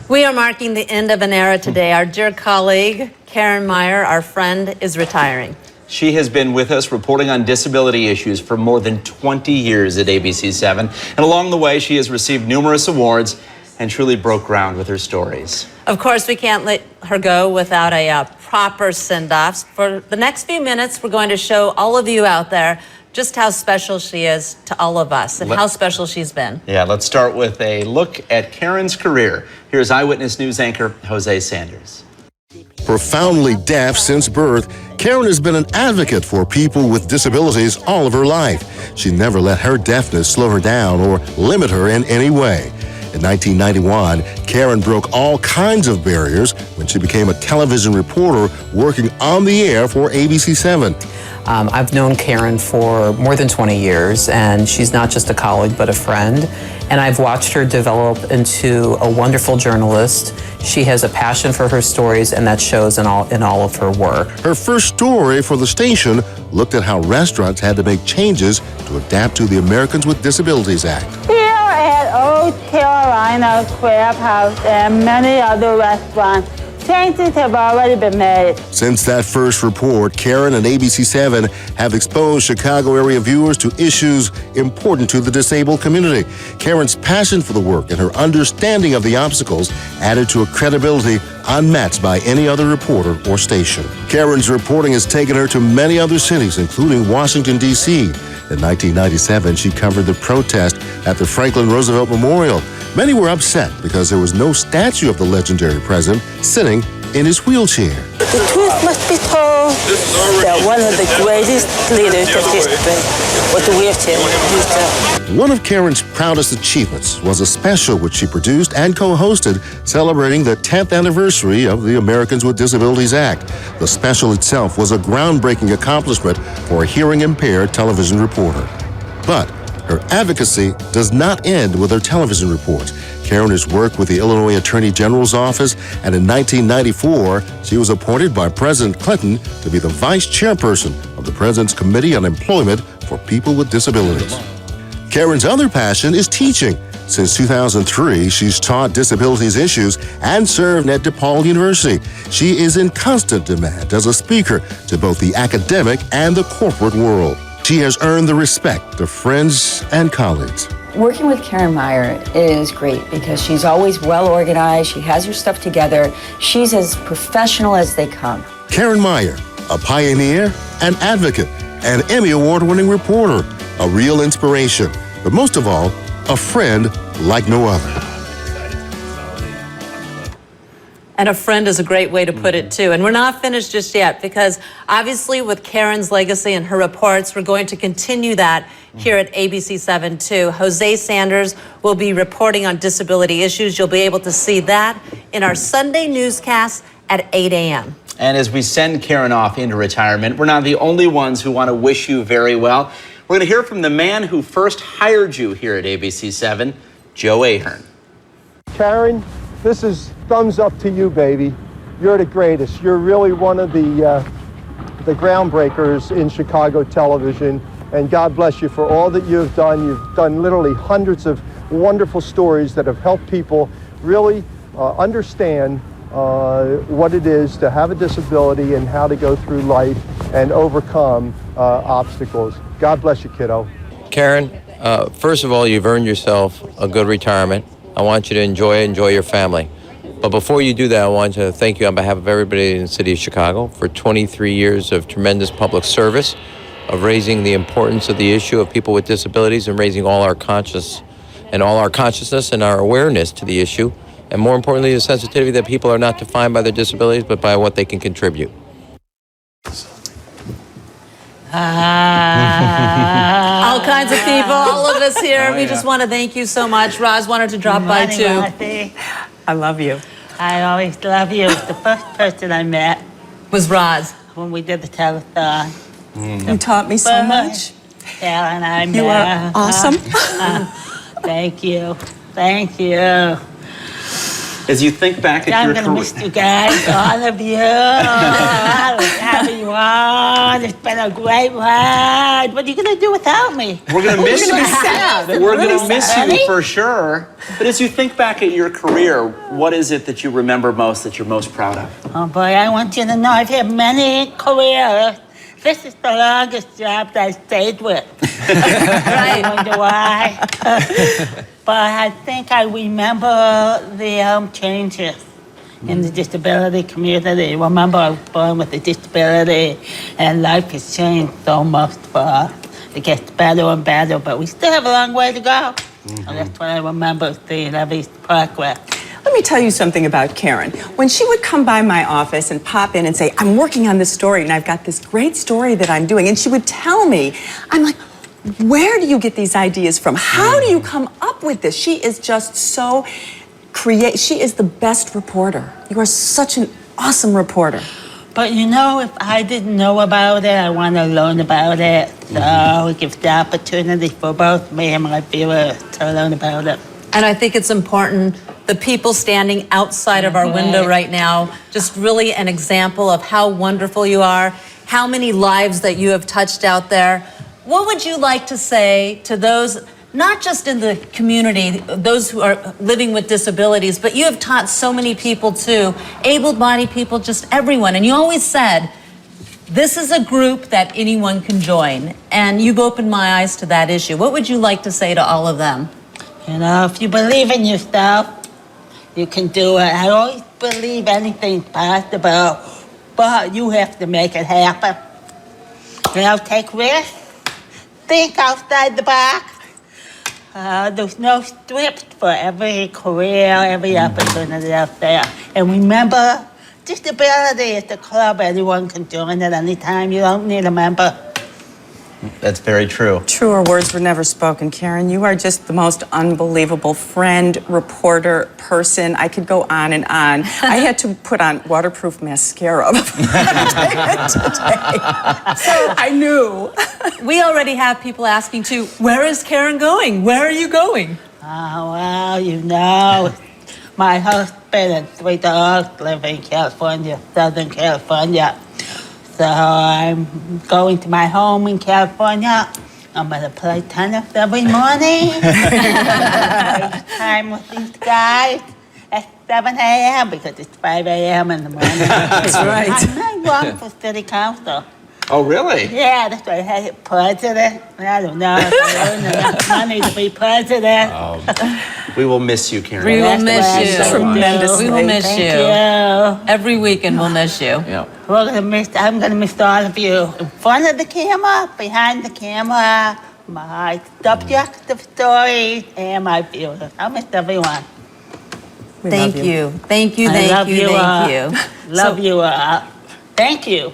We are marking the end of an era today. Our dear colleague, Karen Meyer, our friend, is retiring. She has been with us reporting on disability issues for more than 20 years at ABC7. And along the way, she has received numerous awards and truly broke ground with her stories. Of course, we can't let her go without a proper send-off. For the next few minutes, we're going to show all of you out there just how special she is to all of us and how special she's been. Yeah, let's start with a look at Karen's career. Here's Eyewitness News anchor Jose Sanders. Profoundly deaf since birth, Karen has been an advocate for people with disabilities all of her life. She never let her deafness slow her down or limit her in any way. In 1991, Karen broke all kinds of barriers when she became a television reporter working on the air for ABC7. I've known Karen for more than 20 years, and she's not just a colleague but a friend. And I've watched her develop into a wonderful journalist. She has a passion for her stories, and that shows in all of her work. Her first story for the station looked at how restaurants had to make changes to adapt to the Americans with Disabilities Act. Here at Old Carolina Crab House and many other restaurants, changes have already been made. Since that first report, Karen and ABC7 have exposed Chicago area viewers to issues important to the disabled community. Karen's passion for the work and her understanding of the obstacles added to a credibility unmatched by any other reporter or station. Karen's reporting has taken her to many other cities, including Washington, D.C. In 1997, she covered the protest at the Franklin Roosevelt Memorial. Many were upset because there was no statue of the legendary president sitting in his wheelchair. The truth must be told that one of the greatest leaders of history was the wheelchair. One of Karen's proudest achievements was a special which she produced and co-hosted celebrating the 10th anniversary of the Americans with Disabilities Act. The special itself was a groundbreaking accomplishment for a hearing-impaired television reporter. But her advocacy does not end with her television reports. Karen has worked with the Illinois Attorney General's office, and in 1994, she was appointed by President Clinton to be the vice chairperson of the President's Committee on Employment for People with Disabilities. Karen's other passion is teaching. Since 2003, she's taught disabilities issues and served at DePaul University. She is in constant demand as a speaker to both the academic and the corporate world. She has earned the respect of friends and colleagues. Working with Karen Meyer is great because she's always well organized. She has her stuff together. She's as professional as they come. Karen Meyer, a pioneer, an advocate, an Emmy Award-winning reporter, a real inspiration, but most of all, a friend like no other. And a friend is a great way to put it, too. And we're not finished just yet, because obviously with Karen's legacy and her reports, we're going to continue that here at ABC7, too. Jose Sanders will be reporting on disability issues. You'll be able to see that in our Sunday newscast at 8 a.m. And as we send Karen off into retirement, we're not the only ones who want to wish you very well. We're going to hear from the man who first hired you here at ABC7, Joe Ahern. Karen, this is thumbs up to you, baby. You're the greatest. You're really one of the groundbreakers in Chicago television, and God bless you for all that you've done. You've done literally hundreds of wonderful stories that have helped people really understand what it is to have a disability and how to go through life and overcome obstacles. God bless you, kiddo. Karen, first of all, you've earned yourself a good retirement. I want you to enjoy your family. But before you do that, I want to thank you on behalf of everybody in the city of Chicago for 23 years of tremendous public service, of raising the importance of the issue of people with disabilities and raising all our consciousness and our awareness to the issue. And more importantly, the sensitivity that people are not defined by their disabilities, but by what they can contribute. All kinds of people, all of us here. We just want to thank you so much. Roz wanted to drop by, too. Marcy. I love you. I always love you. The first person I met Was Roz. when we did the telethon. You taught me so much. Karen, I met. You are awesome. Thank you. Thank you. As you think back at I'm your gonna career, miss you guys, all of you. I was having you on. It's been a great ride. What are you gonna do without me? we're going to miss you. sad. We're going to miss you Really? for sure. But as you think back at your career, what is it that you remember most, that you're most proud of? Oh boy, I want you to know I've had many careers. This is the longest job that I stayed with. I wonder why. But I think I remember the changes in the disability community. Remember, I was born with a disability, and life has changed so much for us. It gets better and better, but we still have a long way to go. And that's what I remember seeing every progress. Let me tell you something about Karen. When she would come by my office and pop in and say, I'm working on this story and I've got this great story that I'm doing, and she would tell me, I'm like, where do you get these ideas from? How do you come up with this? She is just so she is the best reporter. You are such an awesome reporter. But you know, if I didn't know about it, I want to learn about it. So it gives the opportunity for both me and my viewers to learn about it. And I think it's important, the people standing outside of our window right now, just really an example of how wonderful you are, how many lives that you have touched out there. What would you like to say to those, not just in the community, those who are living with disabilities, but you have taught so many people too, able-bodied people, just everyone. And you always said, this is a group that anyone can join. And you've opened my eyes to that issue. What would you like to say to all of them? You know, if you believe in yourself, you can do it. I always believe anything's possible, but you have to make it happen. You know, take risks, think outside the box. There's no script for every career, every opportunity out there. And remember, disability is a club. Anyone can join at any time. You don't need a member. That's very true. Truer words were never spoken, Karen. You are just the most unbelievable friend, reporter, person. I could go on and on. I had to put on waterproof mascara before I today. So I knew. We already have people asking too, where is Karen going? Where are you going? Oh, well, you know, my husband and 3 dogs live in California, Southern California. So I'm going to my home in California. I'm gonna play tennis every morning. Time with these guys at 7 a.m. because it's 5 a.m. in the morning. That's right. I'm not running for city council. Oh, really? Yeah, that's why I had president. I don't know if I earn enough money to be president. We will miss you, Karen. We will That's miss what I you. do. Tremendously. We will miss Thank you. you. Every weekend we'll miss you. Yeah. I'm gonna miss all of you. In front of the camera, behind the camera, my subjects of stories, and my viewers. I'll miss everyone. Thank you. Thank you, I love thank you, you all. thank you. Love you all. Thank you.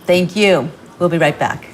Thank you. We'll be right back.